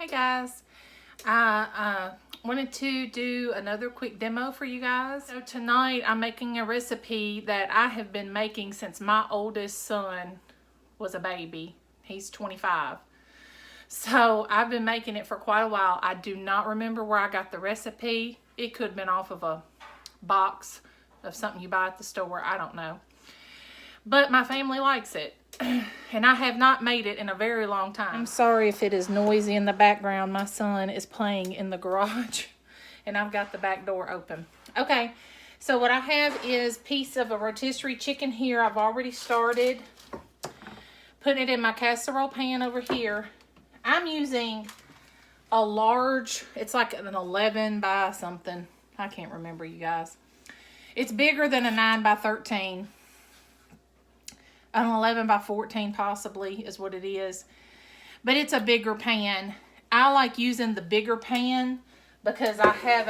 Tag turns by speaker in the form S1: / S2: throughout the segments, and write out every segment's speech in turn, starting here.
S1: Hey guys, I wanted to do another quick demo for you guys. So tonight I'm making a recipe that I have been making since my oldest son was a baby. He's 25. So I've been making it for quite a while. I do not remember where I got the recipe. It could have been off of a box of something you buy at the store. I don't know. But my family likes it. And I have not made it in a very long time. I'm sorry if it is noisy in the background. My son is playing in the garage and I've got the back door open. Okay, so what I have is a piece of a rotisserie chicken here. I've already started putting it in my casserole pan over here. I'm using a large, it's like an 11 by something. I can't remember, you guys. It's bigger than a 9 by 13. An 11 by 14 possibly is what it is. But it's a bigger pan. I like using the bigger pan because I have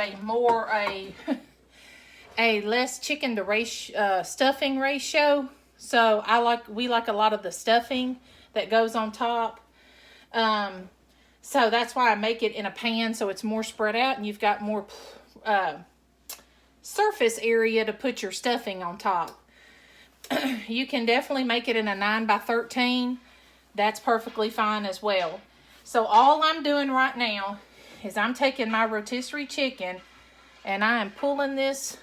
S1: a less chicken to stuffing ratio. So we like a lot of the stuffing that goes on top. So that's why I make it in a pan so it's more spread out and you've got more surface area to put your stuffing on top. You can definitely make it in a 9 by 13. That's perfectly fine as well. So all I'm doing right now is I'm taking my rotisserie chicken and I am pulling this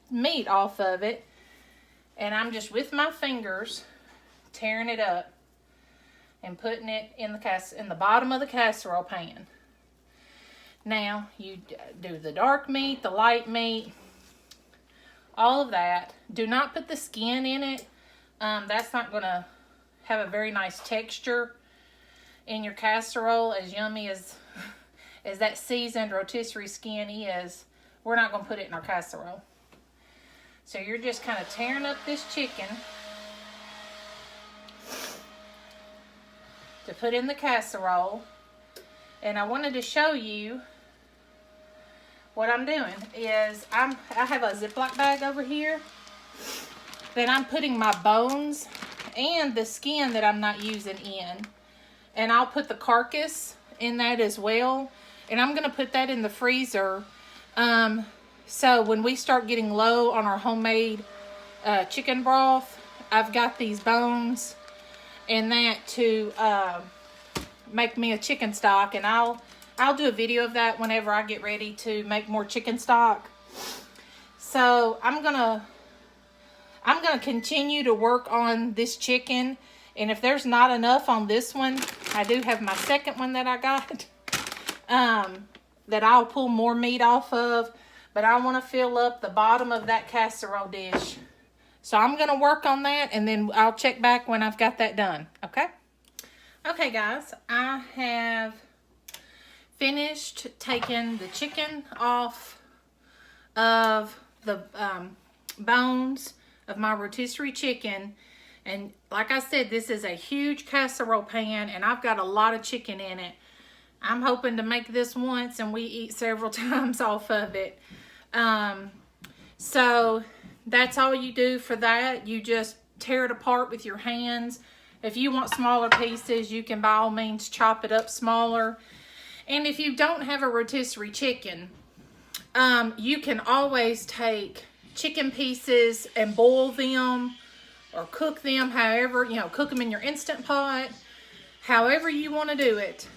S1: meat off of it. And I'm just with my fingers tearing it up and putting it in the bottom of the casserole pan. Now you do the dark meat, the light meat, all of that. Do not put the skin in it. That's not going to have a very nice texture in your casserole. As yummy as that seasoned rotisserie skin is, we're not going to put it in our casserole. So you're just kind of tearing up this chicken to put in the casserole. And I wanted to show you what I'm doing is I have a Ziploc bag over here that I'm putting my bones and the skin that I'm not using in. And I'll put the carcass in that as well. And I'm going to put that in the freezer. So when we start getting low on our homemade chicken broth, I've got these bones and that to make me a chicken stock. And I'll do a video of that whenever I get ready to make more chicken stock. So I'm gonna continue to work on this chicken. And if there's not enough on this one, I do have my second one that I got that I'll pull more meat off of. But I want to fill up the bottom of that casserole dish. So I'm going to work on that and then I'll check back when I've got that done. Okay? Okay, guys. I have finished taking the chicken off of the bones of my rotisserie chicken. And like I said, this is a huge casserole pan and I've got a lot of chicken in it. I'm hoping to make this once and we eat several times off of it. So that's all you do for that. You just tear it apart with your hands. If you want smaller pieces, you can by all means chop it up smaller. And if you don't have a rotisserie chicken, you can always take chicken pieces and boil them or cook them however, cook them in your Instant Pot. However you want to do it.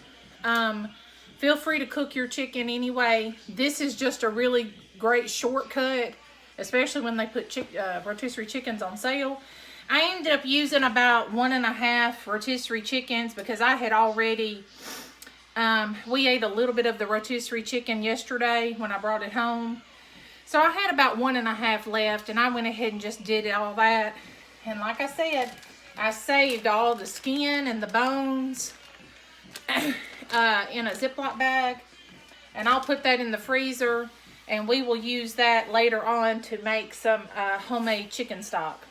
S1: Feel free to cook your chicken anyway. This is just a really great shortcut, especially when they put rotisserie chickens on sale. I ended up using about 1.5 rotisserie chickens because I had already... we ate a little bit of the rotisserie chicken yesterday when I brought it home. So I had about 1.5 left and I went ahead and just did all that. And like I said, I saved all the skin and the bones in a Ziploc bag. And I'll put that in the freezer and we will use that later on to make some homemade chicken stock.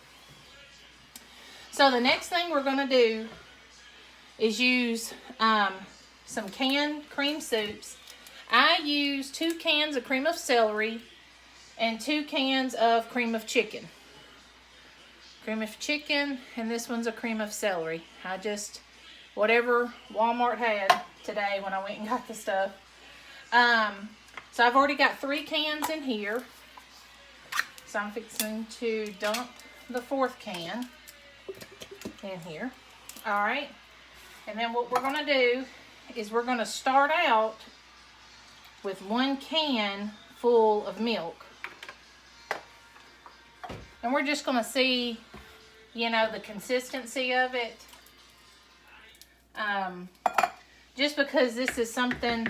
S1: So the next thing we're going to do is use... some canned cream soups. I use 2 cans of cream of celery and 2 cans of cream of chicken. Cream of chicken, and this one's a cream of celery. I just whatever Walmart had today when I went and got the stuff. So I've already got 3 cans in here. So I'm fixing to dump the 4th can in here. All right. And then what we're going to do is we're going to start out with 1 can full of milk. And we're just going to see, you know, the consistency of it. Just because this is something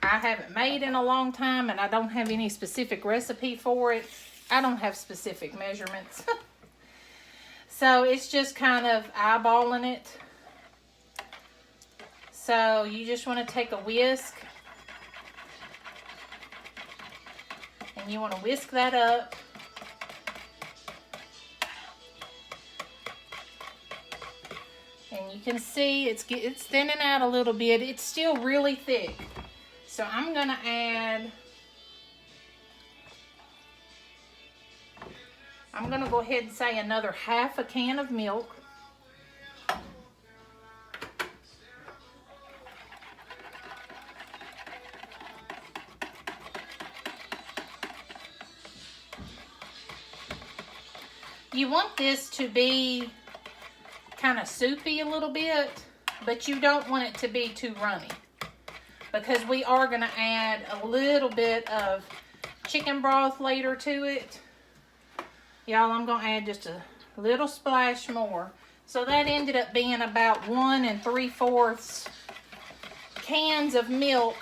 S1: I haven't made in a long time and I don't have any specific recipe for it. I don't have specific measurements. So it's just kind of eyeballing it. So you just want to take a whisk. And you want to whisk that up. And you can see it's thinning out a little bit. It's still really thick. So I'm going to add, I'm going to go ahead and say another 1/2 can of milk. You want this to be kind of soupy a little bit, but you don't want it to be too runny, because we are going to add a little bit of chicken broth later to it. Y'all, I'm going to add just a little splash more. So that ended up being about 1 3/4 cans of milk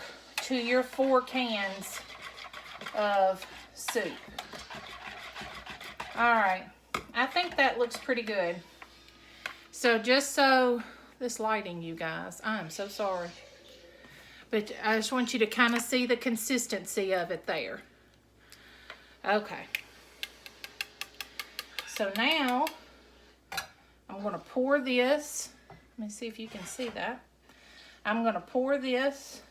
S1: to your 4 cans of soup. All right, I think that looks pretty good. So just so, this lighting, you guys, I'm so sorry. But I just want you to kind of see the consistency of it there. Okay. So now, I'm going to pour this. Let me see if you can see that. I'm going to pour this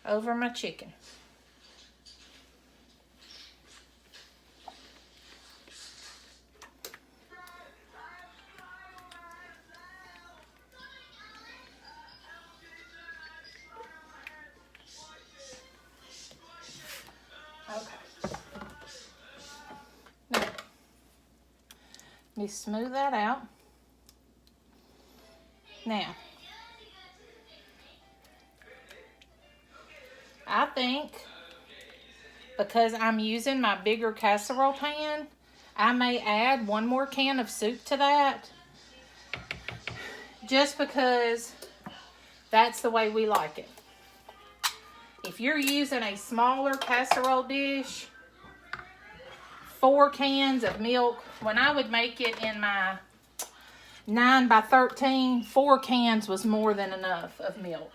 S1: over my chicken. Let me smooth that out. Now, I think because I'm using my bigger casserole pan, I may add 1 more can of soup to that. Just because that's the way we like it. If you're using a smaller casserole dish, 4 cans of milk. When I would make it in my 9 by 13, 4 cans was more than enough of milk.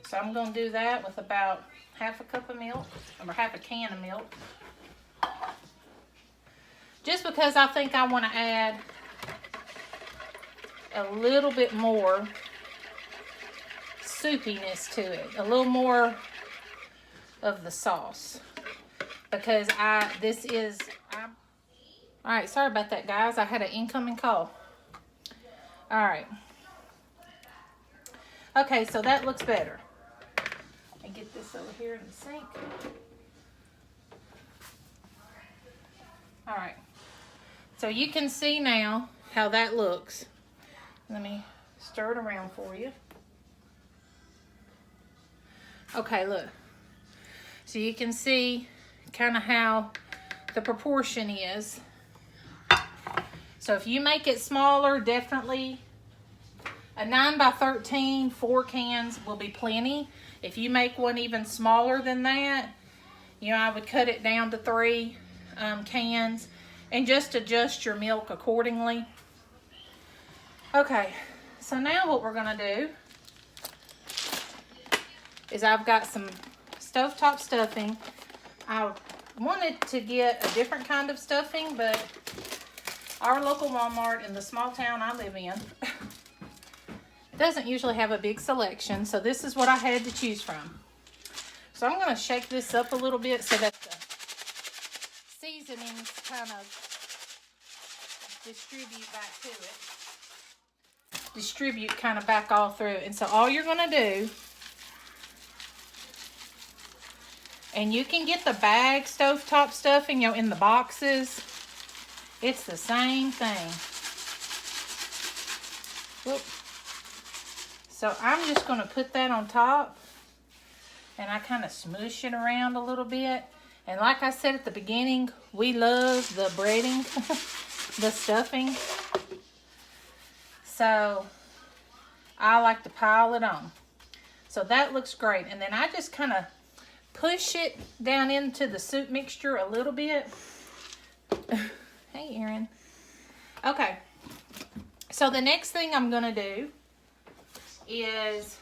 S1: So I'm going to do that with about 1/2 cup of milk, or 1/2 can of milk. Just because I think I want to add a little bit more soupiness to it, a little more of the sauce, because all right, sorry about that, guys. I had an incoming call. All right. Okay, so that looks better. And get this over here in the sink. All right. So you can see now how that looks. Let me stir it around for you. Okay, look. So you can see kind of how the proportion is. So if you make it smaller, definitely a 9 by 13, 4 cans will be plenty. If you make one even smaller than that, you know, I would cut it down to 3 cans and just adjust your milk accordingly. Okay, so now what we're gonna do is I've got some stovetop stuffing. I wanted to get a different kind of stuffing, but our local Walmart in the small town I live in doesn't usually have a big selection, so this is what I had to choose from. So I'm going to shake this up a little bit so that the seasonings kind of distribute back to it. Distribute kind of back all through. And so all you're going to do, and you can get the bag stovetop stuffing, you know, in the boxes. It's the same thing. Whoop. So I'm just going to put that on top, and I kind of smoosh it around a little bit. And like I said at the beginning, we love the breading, the stuffing. So I like to pile it on. So that looks great. And then I just kind of push it down into the soup mixture a little bit. Hey, Erin. Okay. So the next thing I'm going to do is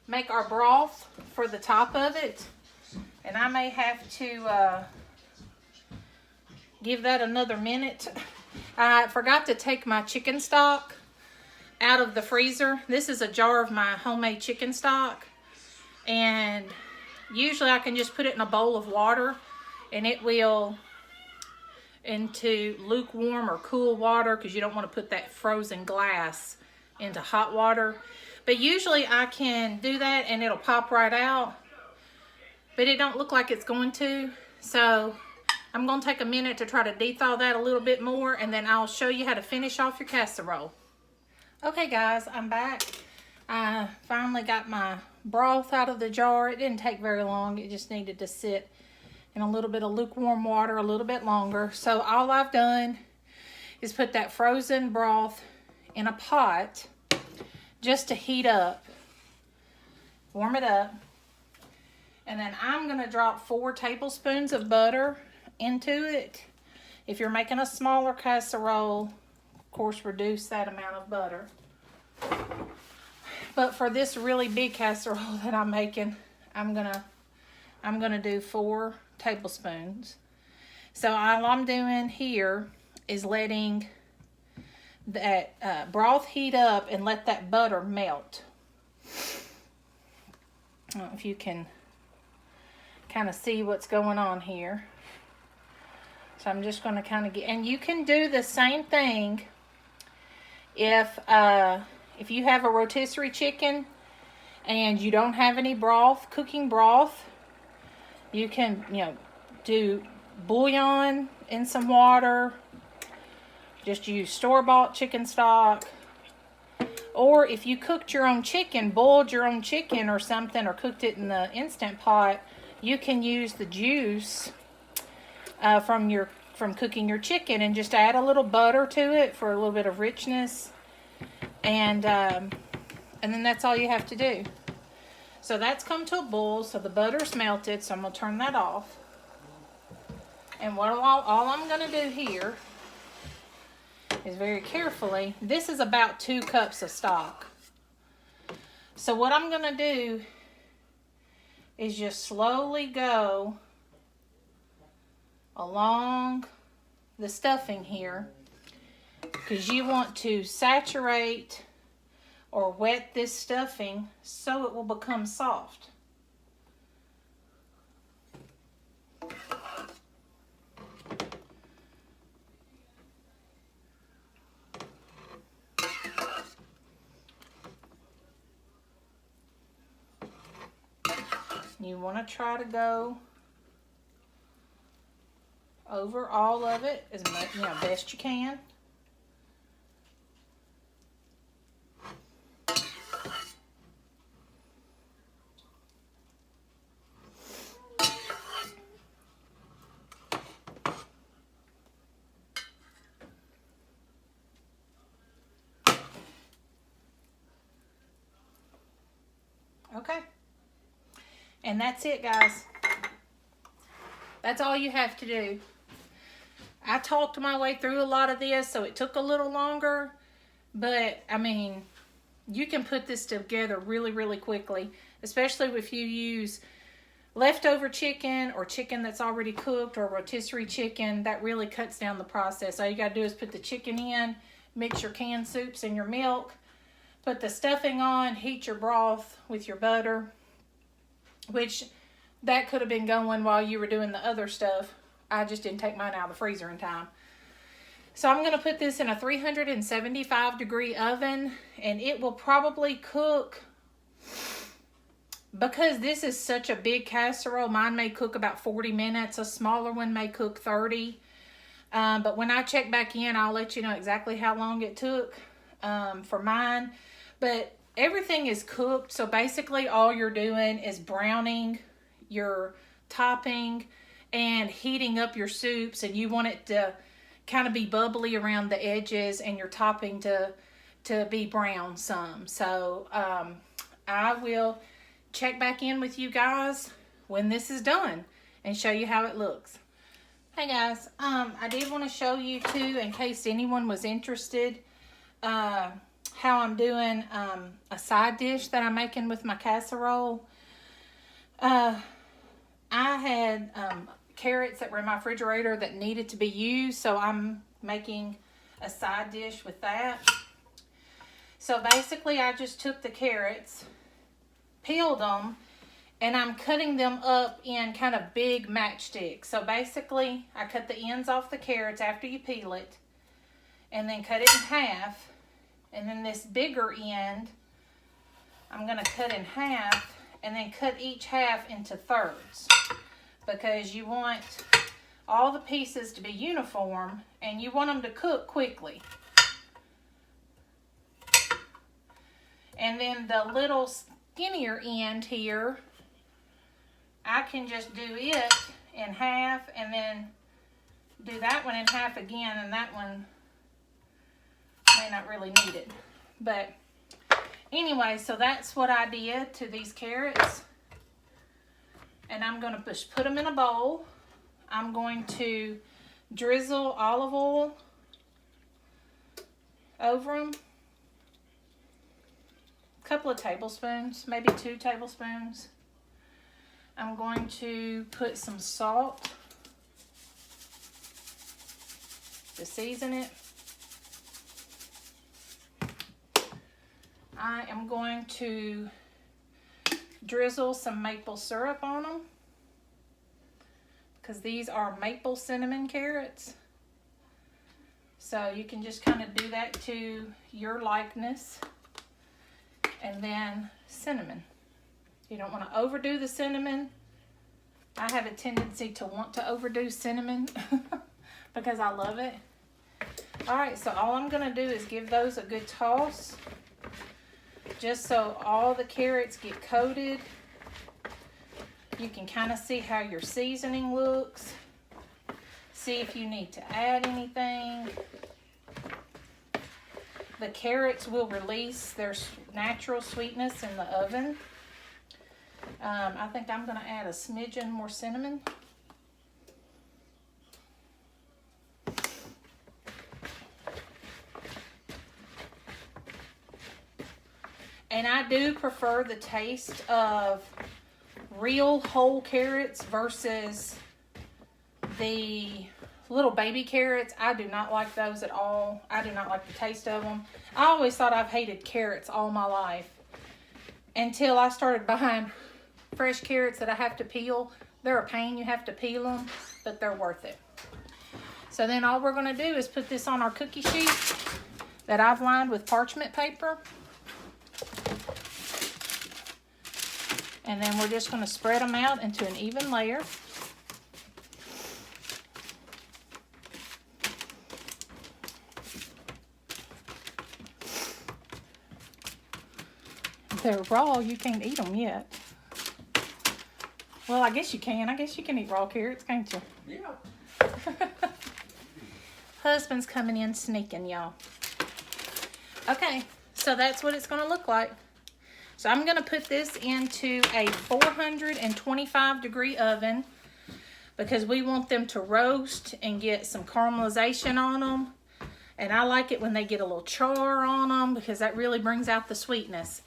S1: make our broth for the top of it. And I may have to give that another minute. I forgot to take my chicken stock out of the freezer. This is a jar of my homemade chicken stock. And usually I can just put it in a bowl of water and it will into lukewarm or cool water, because you don't want to put that frozen glass into hot water. But usually I can do that and it'll pop right out. But it don't look like it's going to. So I'm going to take a minute to try to de-thaw that a little bit more, and then I'll show you how to finish off your casserole. Okay guys, I'm back. I finally got my broth out of the jar. It didn't take very long. It just needed to sit in a little bit of lukewarm water a little bit longer. So all I've done is put that frozen broth in a pot just to heat up, warm it up. And then I'm going to drop 4 tablespoons of butter into it. If you're making a smaller casserole, of course, reduce that amount of butter. But for this really big casserole that I'm making, I'm gonna do 4 tablespoons. So all I'm doing here is letting that broth heat up and let that butter melt. I don't know if you can kind of see what's going on here. So I'm just going to kind of get, and you can do the same thing if you have a rotisserie chicken and you don't have any broth, cooking broth. You can, you know, do bouillon in some water. Just use store-bought chicken stock. Or if you cooked your own chicken, boiled your own chicken or something, or cooked it in the Instant Pot, you can use the juice from cooking your chicken and just add a little butter to it for a little bit of richness. And then that's all you have to do. So that's come to a boil, so the butter's melted, so I'm going to turn that off. And all I'm going to do here is very carefully, this is about 2 cups of stock. So what I'm going to do is just slowly go along the stuffing here, because you want to saturate or wet this stuffing so it will become soft. You want to try to go over all of it as much, best you can. Okay. And that's it, guys. That's all you have to do. I talked my way through a lot of this, so it took a little longer. But, I mean, you can put this together really, really quickly. Especially if you use leftover chicken or chicken that's already cooked or rotisserie chicken. That really cuts down the process. All you got to do is put the chicken in, mix your canned soups and your milk, put the stuffing on, heat your broth with your butter. Which, that could have been going while you were doing the other stuff. I just didn't take mine out of the freezer in time. So I'm going to put this in a 375-degree oven, and it will probably cook, because this is such a big casserole, mine may cook about 40 minutes. A smaller one may cook 30. But when I check back in, I'll let you know exactly how long it took for mine. But everything is cooked, so basically all you're doing is browning your topping and heating up your soups, and you want it to kind of be bubbly around the edges and your topping to be brown some. So I will check back in with you guys when this is done and show you how it looks. Hey guys, I did want to show you too, in case anyone was interested, how I'm doing a side dish that I'm making with my casserole. I had carrots that were in my refrigerator that needed to be used, so I'm making a side dish with that. So basically I just took the carrots, peeled them, and I'm cutting them up in kind of big matchsticks. So basically I cut the ends off the carrots after you peel it, and then cut it in half, and then this bigger end I'm going to cut in half, and then cut each half into thirds, because you want all the pieces to be uniform and you want them to cook quickly. And then the little skinnier end here, I can just do it in half and then do that one in half again, and that one may not really need it. But anyway, so that's what I did to these carrots. And I'm going to just put them in a bowl. I'm going to drizzle olive oil over them. A couple of tablespoons, maybe 2 tablespoons. I'm going to put some salt to season it. I am going to drizzle some maple syrup on them, because these are maple cinnamon carrots. So you can just kind of do that to your likeness. And then cinnamon. You don't want to overdo the cinnamon. I have a tendency to want to overdo cinnamon because I love it. Alright, so all I'm going to do is give those a good toss, just so all the carrots get coated. You can kind of see how your seasoning looks. See if you need to add anything. The carrots will release their natural sweetness in the oven. I think I'm going to add a smidgen more cinnamon. And I do prefer the taste of real whole carrots versus the little baby carrots. I do not like those at all. I do not like the taste of them. I always thought I've hated carrots all my life, until I started buying fresh carrots that I have to peel. They're a pain, you have to peel them, but they're worth it. So then all we're going to do is put this on our cookie sheet that I've lined with parchment paper. And then we're just going to spread them out into an even layer. They're raw, you can't eat them yet. Well, I guess you can. I guess you can eat raw carrots, can't you?
S2: Yeah.
S1: Husband's coming in sneaking, y'all. Okay, so that's what it's going to look like. So I'm going to put this into a 425-degree oven, because we want them to roast and get some caramelization on them. And I like it when they get a little char on them, because that really brings out the sweetness.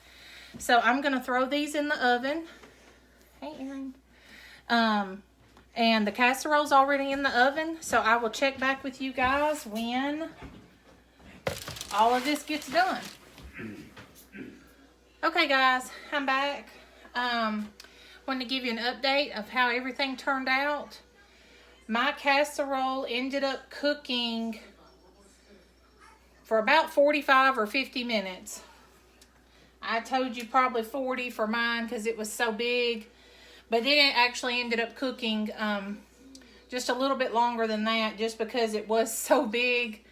S1: So I'm going to throw these in the oven. Hey, Erin. And the casserole's already in the oven, so I will check back with you guys when all of this gets done. Okay, guys, I'm back. Wanted to give you an update of how everything turned out. My casserole ended up cooking for about 45 or 50 minutes. I told you probably 40 for mine because it was so big. But then it actually ended up cooking just a little bit longer than that just because it was so big.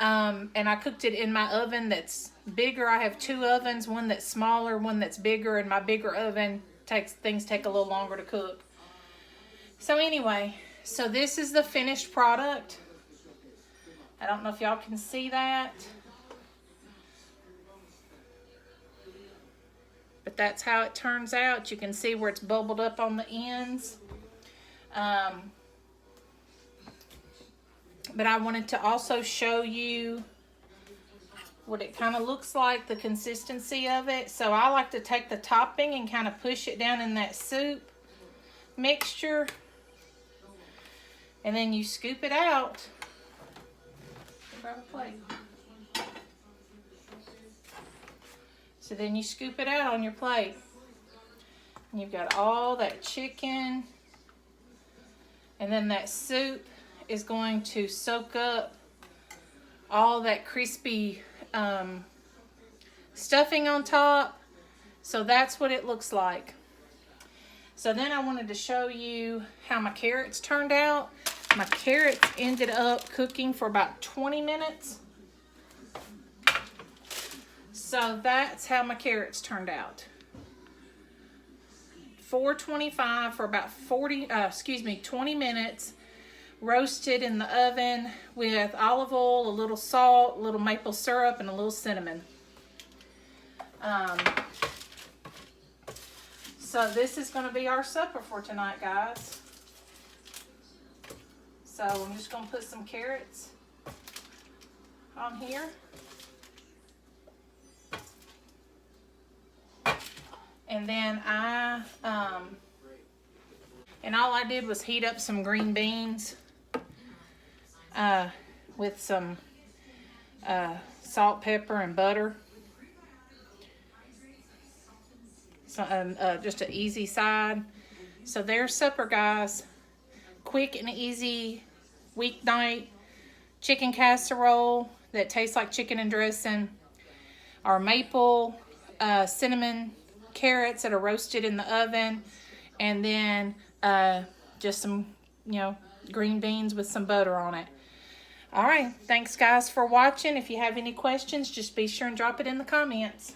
S1: And I cooked it in my oven that's bigger. I have two ovens, one that's smaller, one that's bigger, and my bigger oven things take a little longer to cook. So anyway, so this is the finished product. I don't know if y'all can see that, but that's how it turns out. You can see where it's bubbled up on the ends. But I wanted to also show you what it kind of looks like, the consistency of it. So I like to take the topping and kind of push it down in that soup mixture. And then you scoop it out. Grab a plate. So then you scoop it out on your plate. And you've got all that chicken. And then that soup is going to soak up all that crispy stuffing on top. So that's what it looks like. So then I wanted to show you how my carrots turned out. My carrots ended up cooking for about 20 minutes. So that's how my carrots turned out. 425 for about 20 minutes. Roasted in the oven with olive oil, a little salt, a little maple syrup, and a little cinnamon. So this is going to be our supper for tonight, guys. So I'm just going to put some carrots on here. And then all I did was heat up some green beans with some salt, pepper, and butter. So, just an easy side. So there's supper, guys. Quick and easy weeknight chicken casserole that tastes like chicken and dressing. Our maple cinnamon carrots that are roasted in the oven. And then just some, green beans with some butter on it. All right. Thanks, guys, for watching. If you have any questions, just be sure and drop it in the comments.